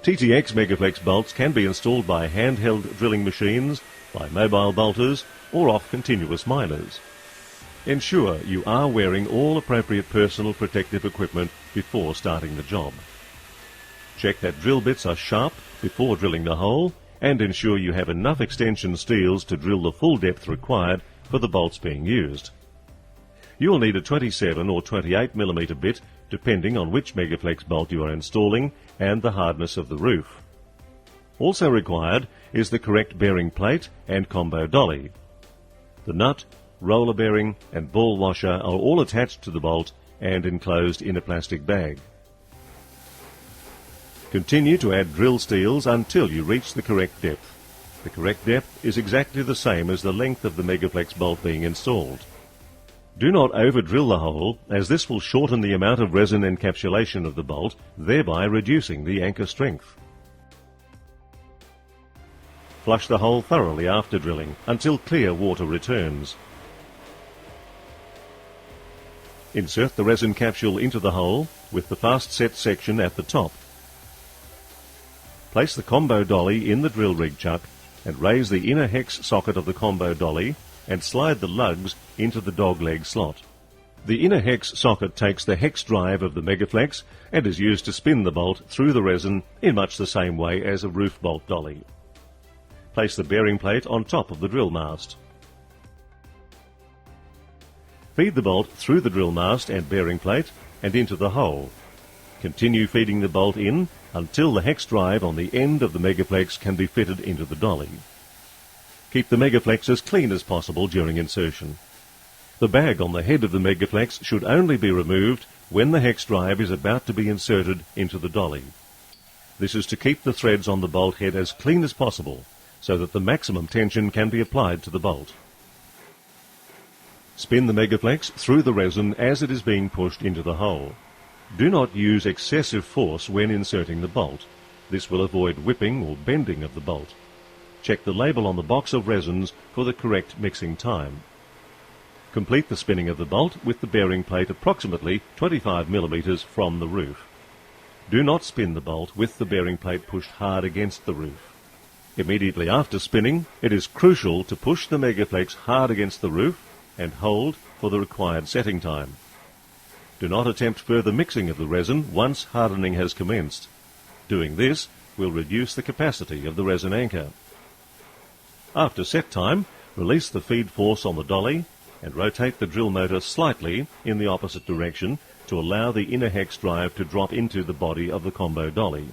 TTX Megaflex bolts can be installed by handheld drilling machines, by mobile bolters, or off continuous miners. Ensure you are wearing all appropriate personal protective equipment before starting the job. Check that drill bits are sharp before drilling the hole, and ensure you have enough extension steels to drill the full depth required for the bolts being used. You will need a 27 or 28 mm bit depending on which Megaflex bolt you are installing and the hardness of the roof. Also required is the correct bearing plate and combo dolly. The nut, roller bearing and ball washer are all attached to the bolt and enclosed in a plastic bag. Continue to add drill steels until you reach the correct depth. The correct depth is exactly the same as the length of the Megaflex bolt being installed. Do not over-drill the hole, as this will shorten the amount of resin encapsulation of the bolt, thereby reducing the anchor strength. Flush the hole thoroughly after drilling until clear water returns. Insert the resin capsule into the hole with the fast set section at the top. Place the combo dolly in the drill rig chuck and raise the inner hex socket of the combo dolly and slide the lugs into the dogleg slot. The inner hex socket takes the hex drive of the Megaflex and is used to spin the bolt through the resin in much the same way as a roof bolt dolly. Place the bearing plate on top of the drill mast. Feed the bolt through the drill mast and bearing plate and into the hole. Continue feeding the bolt in until the hex drive on the end of the Megaflex can be fitted into the dolly. Keep the Megaflex as clean as possible during insertion. The bag on the head of the Megaflex should only be removed when the hex drive is about to be inserted into the dolly. This is to keep the threads on the bolt head as clean as possible so that the maximum tension can be applied to the bolt. Spin the Megaflex through the resin as it is being pushed into the hole. Do not use excessive force when inserting the bolt. This will avoid whipping or bending of the bolt. Check the label on the box of resins for the correct mixing time. Complete the spinning of the bolt with the bearing plate approximately 25 mm from the roof. Do not spin the bolt with the bearing plate pushed hard against the roof. Immediately after spinning, it is crucial to push the Megaflex hard against the roof and hold for the required setting time. Do not attempt further mixing of the resin once hardening has commenced. Doing this will reduce the capacity of the resin anchor. After set time, release the feed force on the dolly and rotate the drill motor slightly in the opposite direction to allow the inner hex drive to drop into the body of the combo dolly.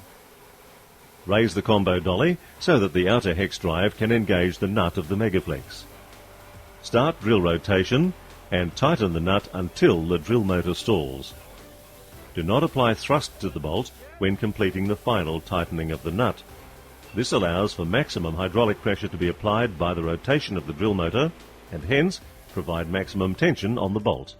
Raise the combo dolly so that the outer hex drive can engage the nut of the Megaflex. Start drill rotation and tighten the nut until the drill motor stalls. Do not apply thrust to the bolt when completing the final tightening of the nut. This allows for maximum hydraulic pressure to be applied by the rotation of the drill motor and hence provide maximum tension on the bolt.